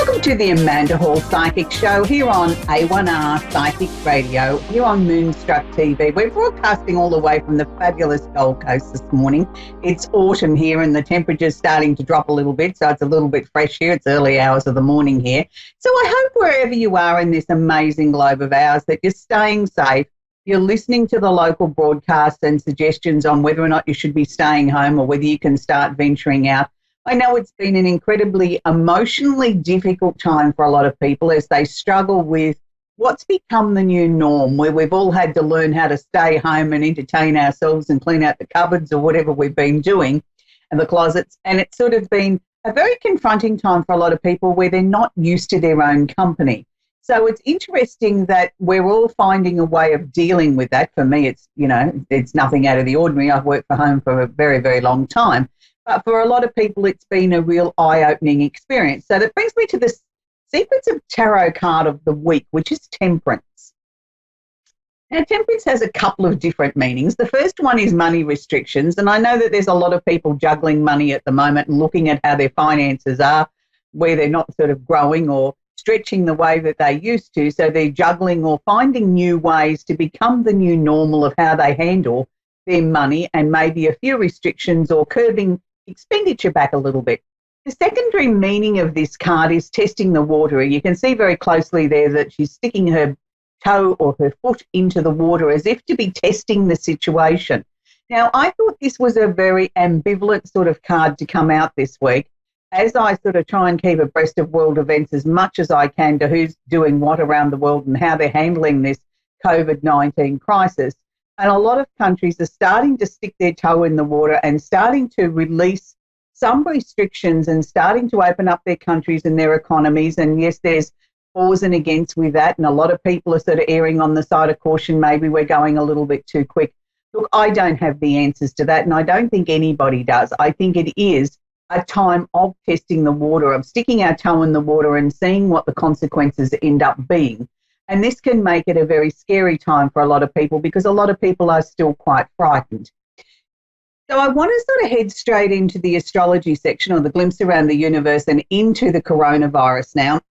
Welcome to the Amanda Hall Psychic Show here on A1R Psychic Radio, here on Moonstruck TV. We're broadcasting all the way from the fabulous Gold Coast this morning. It's autumn here and the temperature's starting to drop a little bit, so it's a little bit fresh here. It's early hours of the morning here. So I hope wherever you are in this amazing globe of ours that you're staying safe. You're listening to the local broadcasts and suggestions on whether or not you should be staying home or whether you can start venturing out. I know it's been an incredibly emotionally difficult time for a lot of people as they struggle with what's become the new norm, where we've all had to learn how to stay home and entertain ourselves and clean out the cupboards or whatever we've been doing and the closets. And it's sort of been a very confronting time for a lot of people where they're not used to their own company. So it's interesting that we're all finding a way of dealing with that. For me, it's nothing out of the ordinary. I've worked from home for a very, very long time. But for a lot of people, it's been a real eye-opening experience. So that brings me to the Secrets of Tarot card of the week, which is Temperance. Now, Temperance has a couple of different meanings. The first one is money restrictions. And I know that there's a lot of people juggling money at the moment and looking at how their finances are, where they're not sort of growing or stretching the way that they used to. So they're juggling or finding new ways to become the new normal of how they handle their money, and maybe a few restrictions or curbing expenditure back a little bit. The secondary meaning of this card is testing the water. You can see very closely there that she's sticking her toe or her foot into the water as if to be testing the situation. Now, I thought this was a very ambivalent sort of card to come out this week, as I sort of try and keep abreast of world events as much as I can to who's doing what around the world and how they're handling this COVID-19 crisis. And a lot of countries are starting to stick their toe in the water and starting to release some restrictions and starting to open up their countries and their economies. And yes, there's fors and against with that. And a lot of people are sort of erring on the side of caution. Maybe we're going a little bit too quick. Look, I don't have the answers to that. And I don't think anybody does. I think it is a time of testing the water, of sticking our toe in the water and seeing what the consequences end up being. And this can make it a very scary time for a lot of people because a lot of people are still quite frightened. So I want to sort of head straight into the astrology section, or the glimpse around the universe, and into the coronavirus now.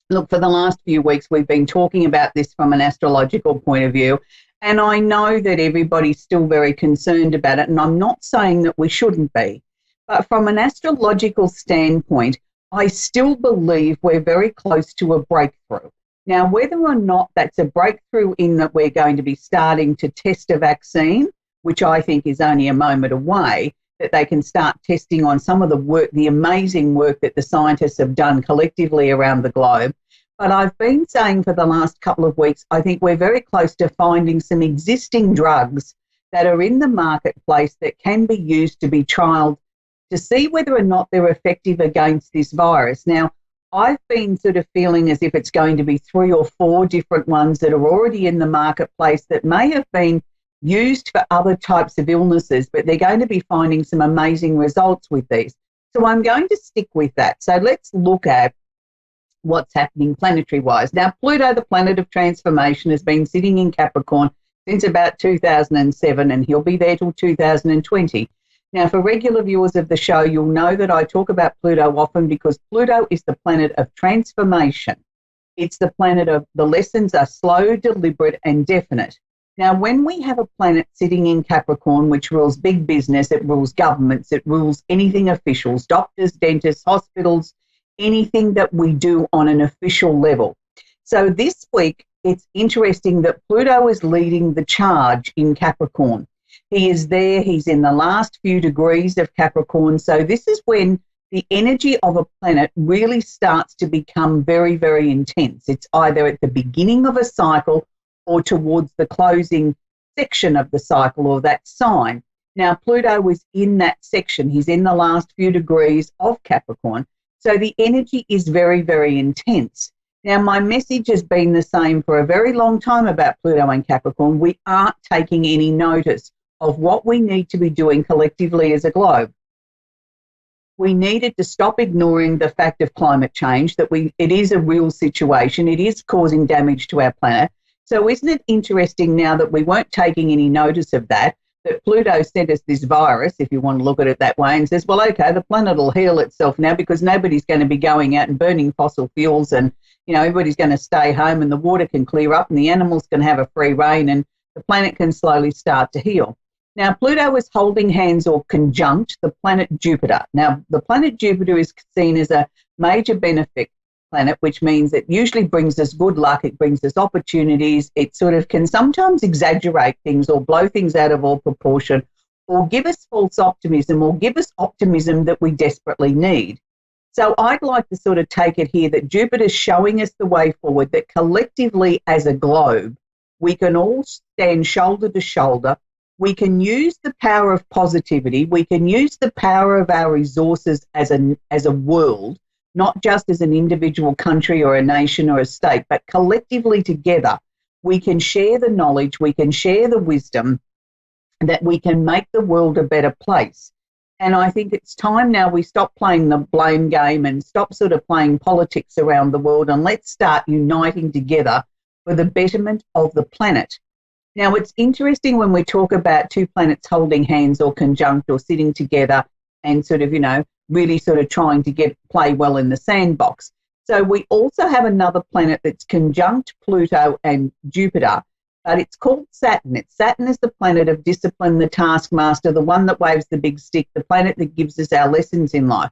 Look, for the last few weeks, we've been talking about this from an astrological point of view. And I know that everybody's still very concerned about it. And I'm not saying that we shouldn't be. But from an astrological standpoint, I still believe we're very close to a breakthrough. Now, whether or not that's a breakthrough in that we're going to be starting to test a vaccine, which I think is only a moment away, that they can start testing on some of the work, the amazing work that the scientists have done collectively around the globe. But I've been saying for the last couple of weeks, I think we're very close to finding some existing drugs that are in the marketplace that can be used to be trialled to see whether or not they're effective against this virus. Now, I've been sort of feeling as if it's going to be 3 or 4 different ones that are already in the marketplace that may have been used for other types of illnesses, but they're going to be finding some amazing results with these. So I'm going to stick with that. So let's look at what's happening planetary-wise. Now, Pluto, the planet of transformation, has been sitting in Capricorn since about 2007, and he'll be there till 2020. Now, for regular viewers of the show, you'll know that I talk about Pluto often because Pluto is the planet of transformation. It's the planet of the lessons are slow, deliberate, and definite. Now, when we have a planet sitting in Capricorn, which rules big business, it rules governments, it rules anything officials, doctors, dentists, hospitals, anything that we do on an official level. So this week, it's interesting that Pluto is leading the charge in Capricorn. He is there, he's in the last few degrees of Capricorn. So this is when the energy of a planet really starts to become very, very intense. It's either at the beginning of a cycle or towards the closing section of the cycle or that sign. Now, Pluto was in that section. He's in the last few degrees of Capricorn. So the energy is very, very intense. Now, my message has been the same for a very long time about Pluto and Capricorn. We aren't taking any notice of what we need to be doing collectively as a globe. We needed to stop ignoring the fact of climate change, that it is a real situation. It is causing damage to our planet. So isn't it interesting now that we weren't taking any notice of that, that Pluto sent us this virus, if you want to look at it that way, and says, well, okay, the planet will heal itself now because nobody's going to be going out and burning fossil fuels, and, everybody's going to stay home, and the water can clear up, and the animals can have a free reign, and the planet can slowly start to heal. Now, Pluto is holding hands or conjunct the planet Jupiter. Now, the planet Jupiter is seen as a major benefic planet, which means it usually brings us good luck, it brings us opportunities, it sort of can sometimes exaggerate things or blow things out of all proportion, or give us false optimism, or give us optimism that we desperately need. So I'd like to sort of take it here that Jupiter's showing us the way forward, that collectively as a globe, we can all stand shoulder to shoulder. We can use the power of positivity. We can use the power of our resources as a world, not just as an individual country or a nation or a state, but collectively together, we can share the knowledge, we can share the wisdom, that we can make the world a better place. And I think it's time now we stop playing the blame game and stop sort of playing politics around the world, and let's start uniting together for the betterment of the planet. Now, it's interesting when we talk about two planets holding hands or conjunct or sitting together and sort of, really sort of trying to play well in the sandbox. So we also have another planet that's conjunct Pluto and Jupiter, but it's called Saturn. Saturn is the planet of discipline, the taskmaster, the one that waves the big stick, the planet that gives us our lessons in life.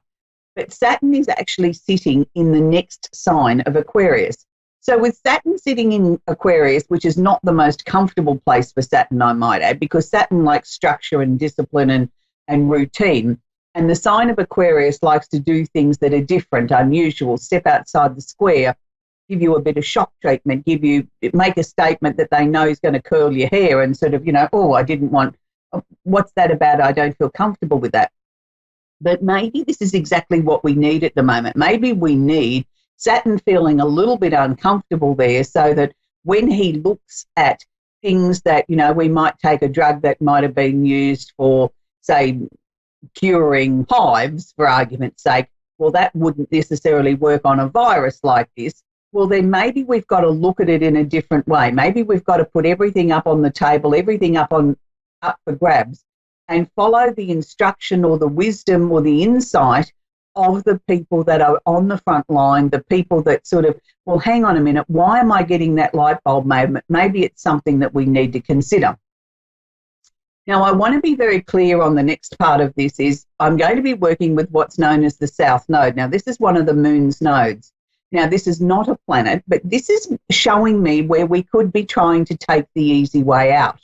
But Saturn is actually sitting in the next sign of Aquarius. So with Saturn sitting in Aquarius, which is not the most comfortable place for Saturn, I might add, because Saturn likes structure and discipline and routine. And the sign of Aquarius likes to do things that are different, unusual, step outside the square, give you a bit of shock treatment, make a statement that they know is going to curl your hair and sort of, what's that about? I don't feel comfortable with that. But maybe this is exactly what we need at the moment. Maybe we need Saturn feeling a little bit uncomfortable there, so that when he looks at things that, we might take a drug that might have been used for, say, curing hives, for argument's sake, well, that wouldn't necessarily work on a virus like this. Well, then maybe we've got to look at it in a different way. Maybe we've got to put everything up on the table, everything up for grabs, and follow the instruction or the wisdom or the insight of the people that are on the front line, the people that sort of, well, hang on a minute, why am I getting that light bulb moment? Maybe it's something that we need to consider. Now, I want to be very clear on the next part of this is I'm going to be working with what's known as the South Node. Now, this is one of the moon's nodes. Now, this is not a planet, but this is showing me where we could be trying to take the easy way out.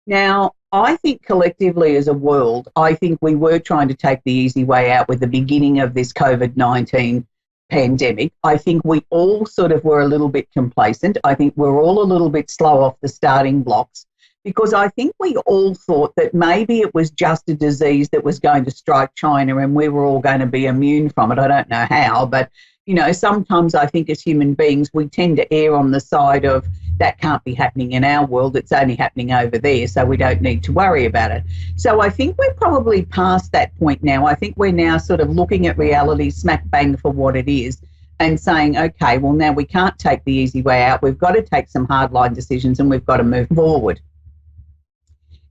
Now, I think collectively as a world, I think we were trying to take the easy way out with the beginning of this COVID-19 pandemic. I think we all sort of were a little bit complacent. I think we're all a little bit slow off the starting blocks, because I think we all thought that maybe it was just a disease that was going to strike China and we were all going to be immune from it. I don't know how, but, sometimes I think as human beings, we tend to err on the side of that can't be happening in our world. It's only happening over there, so we don't need to worry about it. So I think we're probably past that point now. I think we're now sort of looking at reality smack bang for what it is and saying, okay, well, now we can't take the easy way out. We've got to take some hardline decisions and we've got to move forward.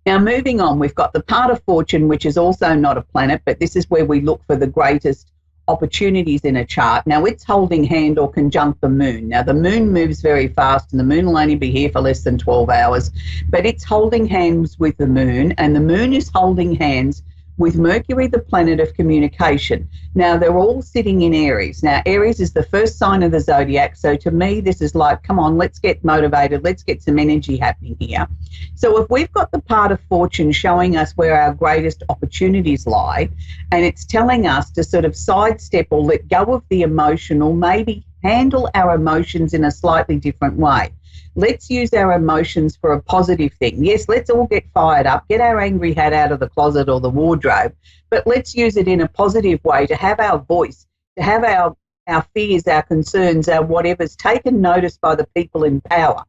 Now, moving on, we've got the part of fortune, which is also not a planet, but this is where we look for the greatest opportunities in a chart. Now, it's holding hand or conjunct the moon. Now, the moon moves very fast and the moon will only be here for less than 12 hours, but it's holding hands with the moon, and the moon is holding hands with Mercury, the planet of communication. Now, they're all sitting in Aries. Now, Aries is the first sign of the zodiac, so to me, this is like, come on, let's get motivated, let's get some energy happening here. So if we've got the part of fortune showing us where our greatest opportunities lie, and it's telling us to sort of sidestep or let go of the emotional, maybe handle our emotions in a slightly different way. Let's use our emotions for a positive thing. Yes, let's all get fired up, get our angry hat out of the closet or the wardrobe, but let's use it in a positive way to have our voice, to have our fears, our concerns, our whatever's taken notice by the people in power.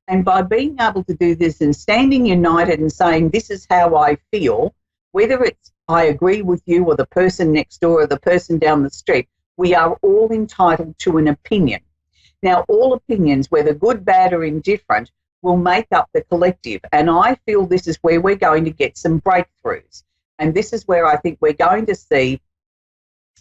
And by being able to do this and standing united and saying, this is how I feel, whether it's I agree with you or the person next door or the person down the street, we are all entitled to an opinion. Now, all opinions, whether good, bad, or indifferent, will make up the collective. And I feel this is where we're going to get some breakthroughs. And this is where I think we're going to see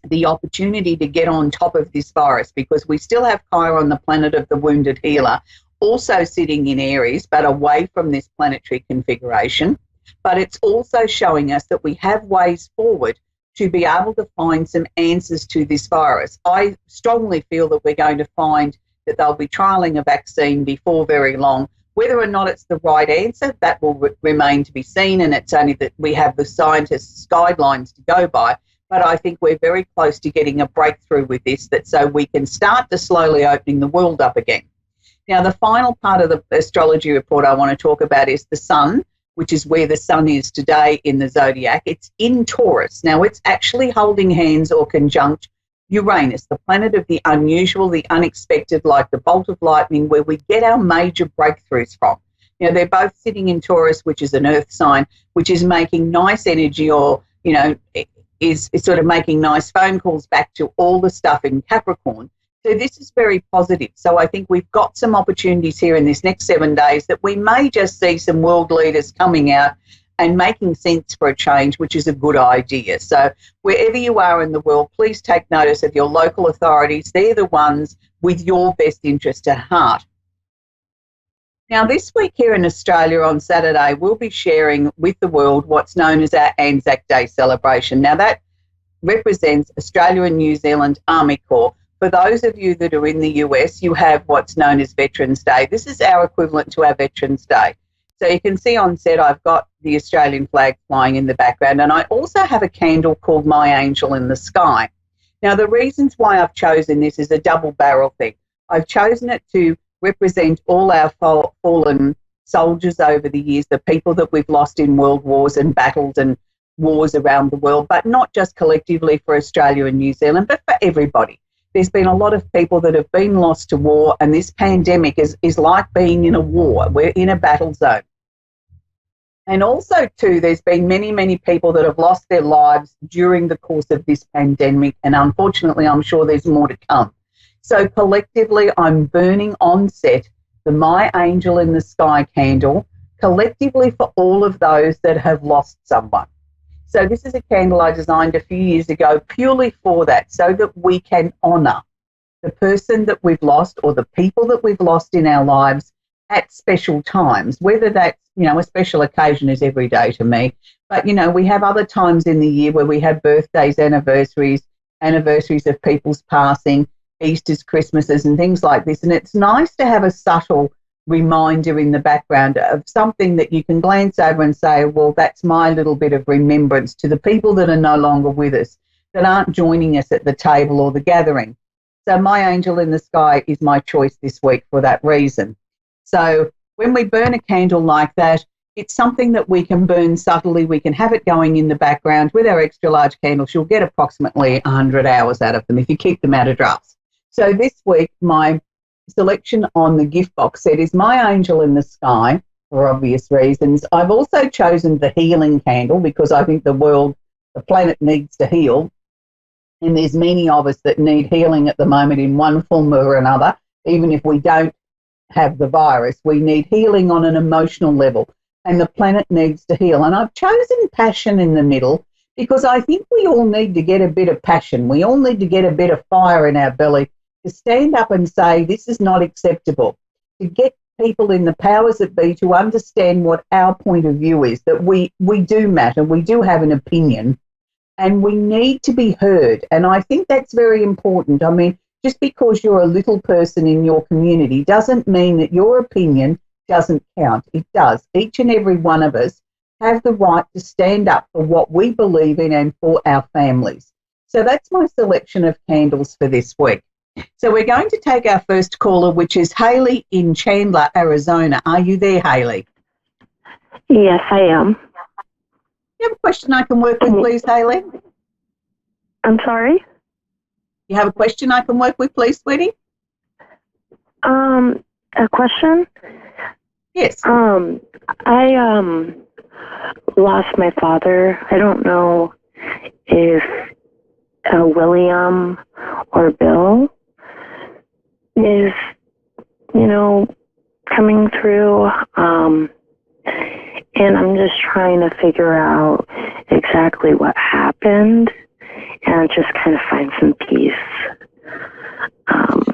the opportunity to get on top of this virus, because we still have Chiron, the planet of the wounded healer, also sitting in Aries, but away from this planetary configuration. But it's also showing us that we have ways forward to be able to find some answers to this virus. I strongly feel that we're going to find that they'll be trialling a vaccine before very long. Whether or not it's the right answer, that will remain to be seen, and it's only that we have the scientists' guidelines to go by. But I think we're very close to getting a breakthrough with this, that so we can start to slowly opening the world up again. Now, the final part of the astrology report I want to talk about is the sun, which is where the sun is today in the zodiac. It's in Taurus. Now, it's actually holding hands or conjunct Uranus, the planet of the unusual, the unexpected, like the bolt of lightning, where we get our major breakthroughs from. You know, they're both sitting in Taurus, which is an earth sign, which is making nice energy, or, you know, is sort of making nice phone calls back to all the stuff in Capricorn. So this is very positive. So I think we've got some opportunities here in this next 7 days that we may just see some world leaders coming out and making sense for a change, which is a good idea. So wherever you are in the world, please take notice of your local authorities. They're the ones with your best interest at heart. Now, this week here in Australia on Saturday, we'll be sharing with the world what's known as our Anzac Day celebration. Now, that represents Australia and New Zealand Army Corps. For those of you that are in the US, you have what's known as Veterans Day. This is our equivalent to our Veterans Day. So you can see on set, I've got the Australian flag flying in the background, and I also have a candle called My Angel in the Sky. Now, the reasons why I've chosen this is a double barrel thing. I've chosen it to represent all our fallen soldiers over the years, the people that we've lost in world wars and battles and wars around the world, but not just collectively for Australia and New Zealand, but for everybody. There's been a lot of people that have been lost to war, and this pandemic is like being in a war. We're in a battle zone. And also, too, there's been many, many people that have lost their lives during the course of this pandemic, and unfortunately, I'm sure there's more to come. So collectively, I'm burning on set the My Angel in the Sky candle, collectively for all of those that have lost someone. So this is a candle I designed a few years ago purely for that, so that we can honour the person that we've lost or the people that we've lost in our lives at special times, whether that's, you know, a special occasion is every day to me. But, you know, we have other times in the year where we have birthdays, anniversaries of people's passing, Easter's, Christmases and things like this. And it's nice to have a subtle reminder in the background of something that you can glance over and say, well, that's my little bit of remembrance to the people that are no longer with us, that aren't joining us at the table or the gathering. So My Angel in the Sky is my choice this week for that reason. So when we burn a candle like that, it's something that we can burn subtly. We can have it going in the background. With our extra large candles, you'll get approximately 100 hours out of them if you keep them out of drafts. So this week, my selection on the gift box set is My Angel in the Sky, for obvious reasons. I've also chosen the healing candle because I think the planet needs to heal. And there's many of us that need healing at the moment in one form or another. Even if we don't have the virus, we need healing on an emotional level, and the planet needs to heal. And I've chosen passion in the middle because I think we all need to get a bit of passion. We all need to get a bit of fire in our belly to stand up and say, this is not acceptable, to get people in the powers that be to understand what our point of view is, that we do matter, we do have an opinion, and we need to be heard. And I think that's very important. I mean, just because you're a little person in your community doesn't mean that your opinion doesn't count. It does. Each and every one of us have the right to stand up for what we believe in and for our families. So that's my selection of candles for this week. So we're going to take our first caller, which is Haley in Chandler, Arizona. Are you there, Haley? Yes, I am. You have a question I can work with, please, Haley? I'm sorry? You have a question I can work with, please, sweetie? A question? Yes. I lost my father. I don't know if William or Bill is, coming through, and I'm just trying to figure out exactly what happened and just kind of find some peace.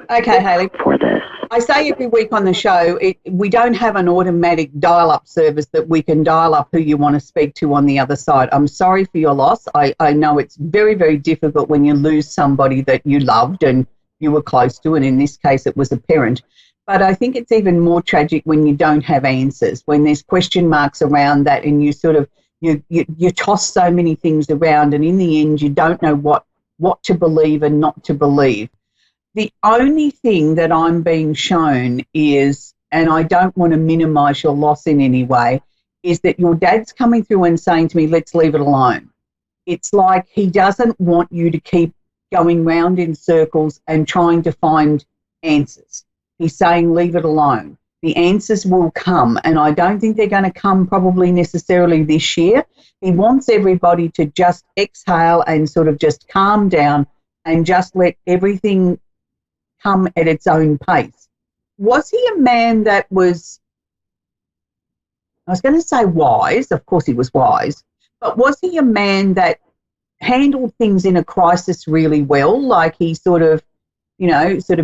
Okay, Hayley. For this. I say every week on the show, we don't have an automatic dial-up service that we can dial up who you want to speak to on the other side. I'm sorry for your loss. I know it's very, very difficult when you lose somebody that you loved and you were close to, and in this case it was a parent. But I think it's even more tragic when you don't have answers, when there's question marks around that and you sort of, you toss so many things around and in the end you don't know what to believe and not to believe. The only thing that I'm being shown is, and I don't want to minimise your loss in any way, is that your dad's coming through and saying to me, let's leave it alone. It's like he doesn't want you to keep going round in circles and trying to find answers. He's saying leave it alone. The answers will come, and I don't think they're going to come probably necessarily this year. He wants everybody to just exhale and sort of just calm down and just let everything come at its own pace. Was he a man that was, I was going to say wise, of course he was wise, but was he a man that handled things in a crisis really well, like he sort of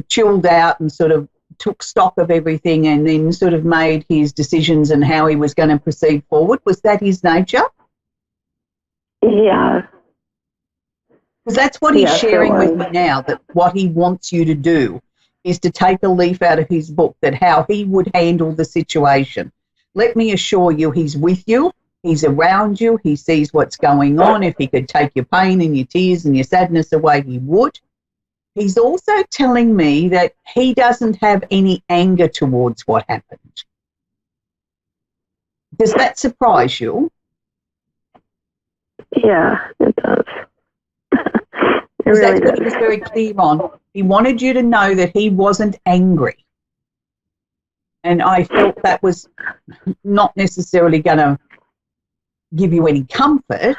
chilled out and sort of took stock of everything and then sort of made his decisions and how he was going to proceed forward? Was that his nature? Yeah. Because that's what he's sharing with me now, that what he wants you to do is to take a leaf out of his book, that how he would handle the situation. Let me assure you, he's with you, he's around you, he sees what's going on. If he could take your pain and your tears and your sadness away, he would. He's also telling me that he doesn't have any anger towards what happened. Does that surprise you? Yeah, it does. Because that's what he was very clear on. He wanted you to know that he wasn't angry. And I felt that was not necessarily going to give you any comfort,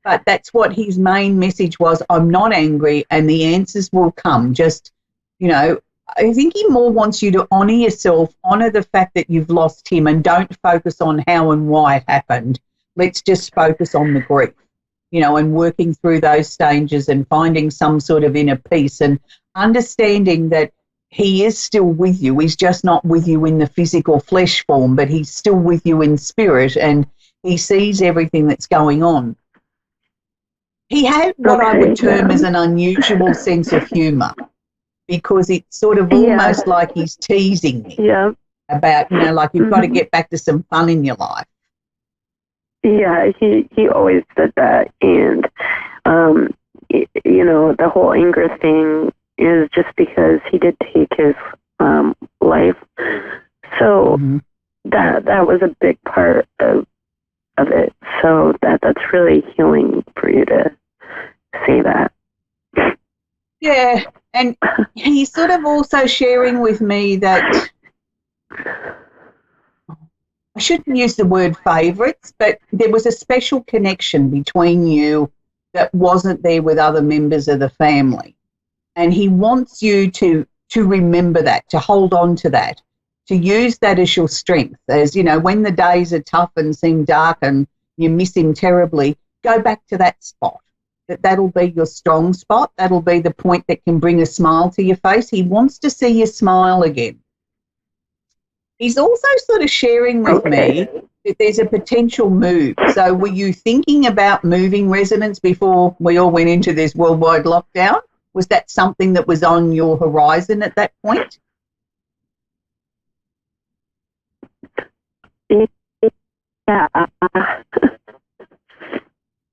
but that's what his main message was. I'm not angry and the answers will come. Just, I think he more wants you to honour yourself, honour the fact that you've lost him and don't focus on how and why it happened. Let's just focus on the grief. And working through those stages and finding some sort of inner peace and understanding that he is still with you. He's just not with you in the physical flesh form, but he's still with you in spirit and he sees everything that's going on. He had what I would term as an unusual sense of humour, because it's sort of almost like he's teasing me about, like you've got to get back to some fun in your life. Yeah, he always said that, and the whole anger thing is just because he did take his life, so that was a big part of it. So that's really healing for you to say that. Yeah, and he's sort of also sharing with me that, I shouldn't use the word favourites, but there was a special connection between you that wasn't there with other members of the family. And he wants you to remember that, to hold on to that, to use that as your strength. As, when the days are tough and seem dark and you miss him terribly, go back to that spot. That'll be your strong spot. That'll be the point that can bring a smile to your face. He wants to see you smile again. He's also sort of sharing with me that there's a potential move. So were you thinking about moving residence before we all went into this worldwide lockdown? Was that something that was on your horizon at that point? Yeah.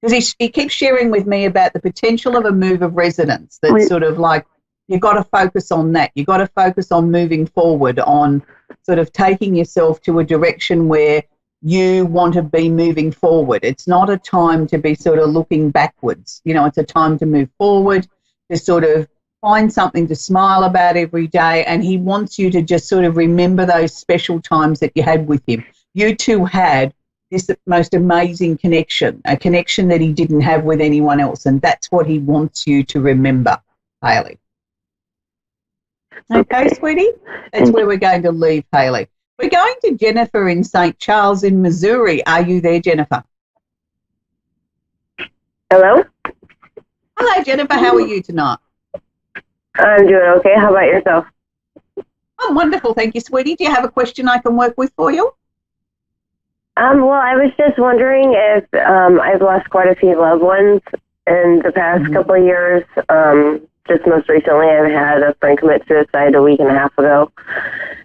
Because he keeps sharing with me about the potential of a move of residence. That's sort of like, you've got to focus on that. You've got to focus on moving forward, on sort of taking yourself to a direction where you want to be moving forward. It's not a time to be sort of looking backwards. It's a time to move forward, to sort of find something to smile about every day. And he wants you to just sort of remember those special times that you had with him. You two had this most amazing connection, a connection that he didn't have with anyone else. And that's what he wants you to remember, Hayley. Okay, sweetie? That's where we're going to leave, Hayley. We're going to Jennifer in St. Charles in Missouri. Are you there, Jennifer? Hello? Hello, Jennifer. How are you tonight? I'm doing okay. How about yourself? I'm wonderful. Thank you, sweetie. Do you have a question I can work with for you? Well, I was just wondering if I've lost quite a few loved ones in the past couple of years. Just most recently, I've had a friend commit suicide a week and a half ago.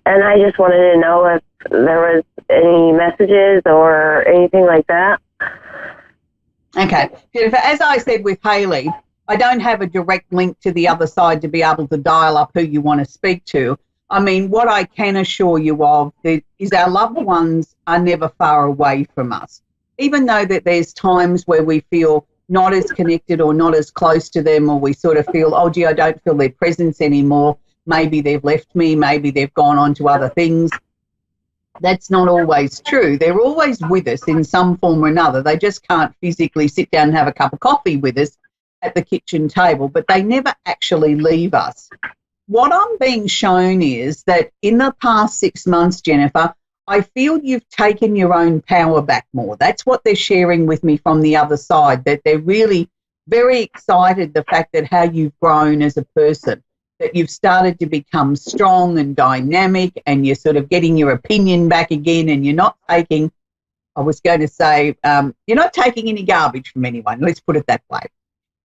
And I just wanted to know if there was any messages or anything like that. Okay. Jennifer, as I said with Haley, I don't have a direct link to the other side to be able to dial up who you want to speak to. I mean, what I can assure you of is our loved ones are never far away from us. Even though that there's times where we feel not as connected or not as close to them, or we sort of feel, oh, gee, I don't feel their presence anymore. Maybe they've left me. Maybe they've gone on to other things. That's not always true. They're always with us in some form or another. They just can't physically sit down and have a cup of coffee with us at the kitchen table, but they never actually leave us. What I'm being shown is that in the past 6 months, Jennifer, I feel you've taken your own power back more. That's what they're sharing with me from the other side, that they're really very excited the fact that how you've grown as a person, that you've started to become strong and dynamic, and you're sort of getting your opinion back again, and you're not taking, I was going to say, you're not taking any garbage from anyone. Let's put it that way.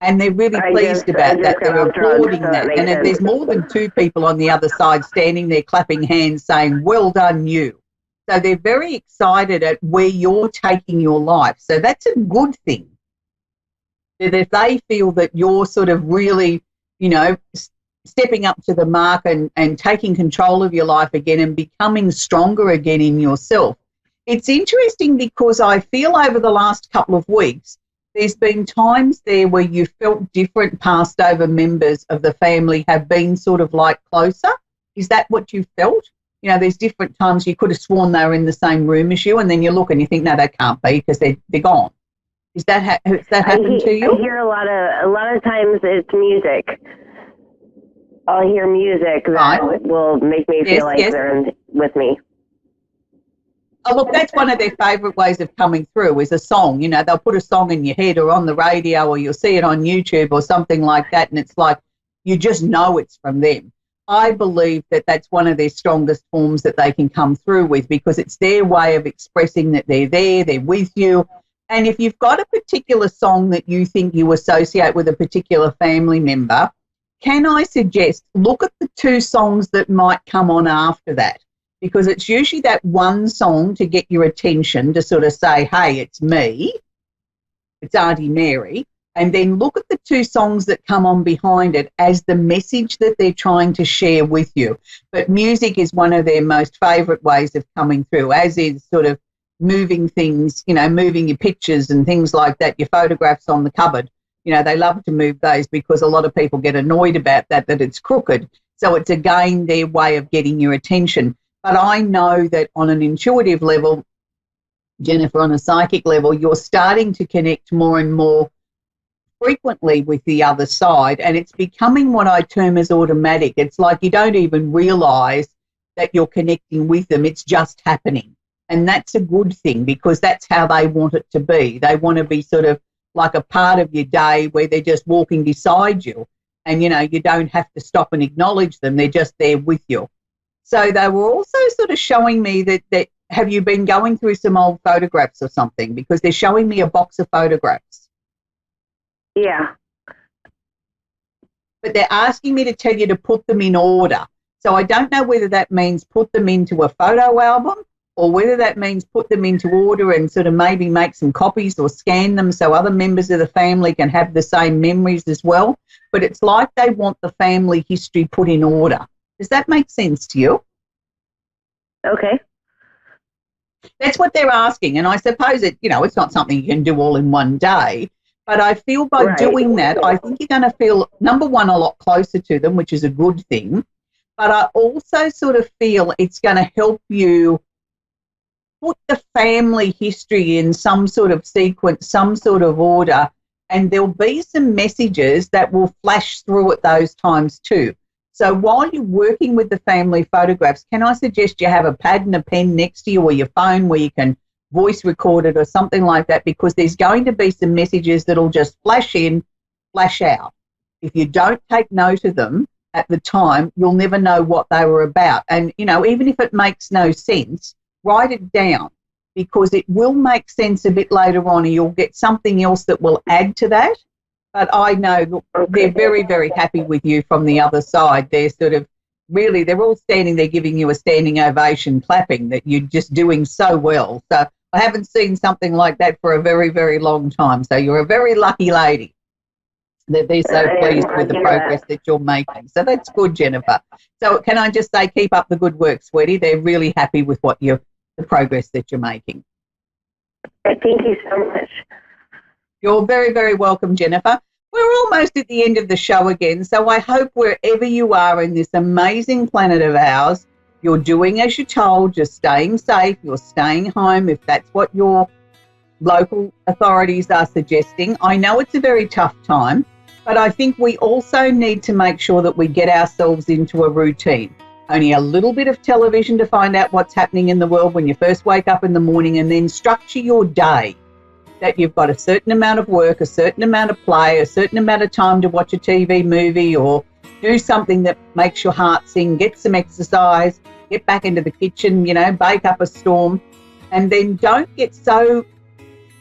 And they're really pleased about that. They're applauding that. And if there's more than two people on the other side standing there clapping hands saying, well done you. So they're very excited at where you're taking your life. So that's a good thing. That if they feel that you're sort of really, you know, stepping up to the mark and taking control of your life again and becoming stronger again in yourself. It's interesting because I feel over the last couple of weeks, there's been times there where you felt different passed over members of the family have been sort of like closer. Is that what you felt? You know, there's different times you could have sworn they were in the same room as you, and then you look and you think, no, they can't be because they're gone. Has that happened to you? I hear a lot of times it's music. I'll hear music that will make me feel like they're with me. Oh, look, that's one of their favourite ways of coming through is a song. You know, they'll put a song in your head or on the radio, or you'll see it on YouTube or something like that, and it's like you just know it's from them. I believe that that's one of their strongest forms that they can come through with, because it's their way of expressing that they're there, they're with you. And if you've got a particular song that you think you associate with a particular family member, can I suggest look at the two songs that might come on after that? Because it's usually that one song to get your attention to sort of say, hey, it's me, it's Auntie Mary, and then look at the two songs that come on behind it as the message that they're trying to share with you. But music is one of their most favourite ways of coming through, as is sort of moving things, you know, moving your pictures and things like that, your photographs on the cupboard. You know, they love to move those because a lot of people get annoyed about that it's crooked. So it's, again, their way of getting your attention. But I know that on an intuitive level, Jennifer, on a psychic level, you're starting to connect more and more frequently with the other side, and it's becoming what I term as automatic. It's like you don't even realise that you're connecting with them. It's just happening. And that's a good thing, because that's how they want it to be. They want to be sort of like a part of your day where they're just walking beside you, and, you know, you don't have to stop and acknowledge them. They're just there with you. So they were also sort of showing me that have you been going through some old photographs or something? Because they're showing me a box of photographs. Yeah. But they're asking me to tell you to put them in order. So I don't know whether that means put them into a photo album, or whether that means put them into order and sort of maybe make some copies or scan them so other members of the family can have the same memories as well. But it's like they want the family history put in order. Does that make sense to you? Okay. That's what they're asking. And I suppose it, you know, it's not something you can do all in one day, but I feel by doing that, I think you're going to feel, number one, a lot closer to them, which is a good thing. But I also sort of feel it's going to help you put the family history in some sort of sequence, some sort of order, and there'll be some messages that will flash through at those times too. So while you're working with the family photographs, can I suggest you have a pad and a pen next to you, or your phone where you can voice record it or something like that, because there's going to be some messages that'll just flash in, flash out. If you don't take note of them at the time, you'll never know what they were about. And, you know, even if it makes no sense, write it down, because it will make sense a bit later on, and you'll get something else that will add to that. But I know they're very, very happy with you from the other side. They're sort of really, they're all standing there giving you a standing ovation, clapping that you're just doing so well. So I haven't seen something like that for a very, very long time. So you're a very lucky lady that they're so pleased with the progress that you're making. So that's good, Jennifer. So can I just say, keep up the good work, sweetie. They're really happy with the progress that you're making. Thank you so much. You're very, very welcome, Jennifer. We're almost at the end of the show again, so I hope wherever you are in this amazing planet of ours, you're doing as you're told, you're staying safe, you're staying home if that's what your local authorities are suggesting. I know it's a very tough time, but I think we also need to make sure that we get ourselves into a routine. Only a little bit of television to find out what's happening in the world when you first wake up in the morning, and then structure your day. That you've got a certain amount of work, a certain amount of play, a certain amount of time to watch a TV movie or do something that makes your heart sing, get some exercise, get back into the kitchen, you know, bake up a storm. And then don't get so,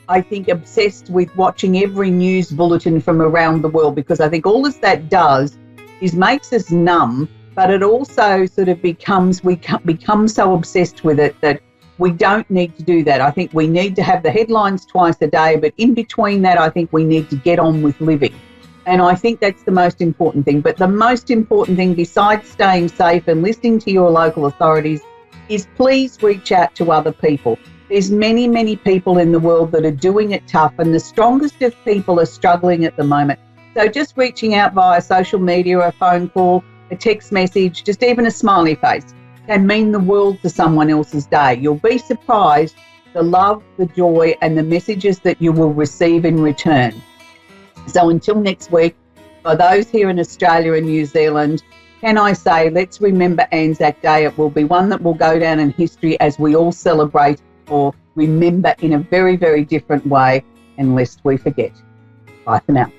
I think, obsessed with watching every news bulletin from around the world, because I think all that does is makes us numb, but it also sort of becomes, we become so obsessed with it that we don't need to do that. I think we need to have the headlines twice a day, but in between that, I think we need to get on with living. And I think that's the most important thing. But the most important thing, besides staying safe and listening to your local authorities, is please reach out to other people. There's many, many people in the world that are doing it tough, and the strongest of people are struggling at the moment. So just reaching out via social media, a phone call, a text message, just even a smiley face can mean the world to someone else's day. You'll be surprised the love, the joy, and the messages that you will receive in return. So until next week, for those here in Australia and New Zealand, can I say, let's remember Anzac Day. It will be one that will go down in history as we all celebrate or remember in a very, very different way, and lest we forget. Bye for now.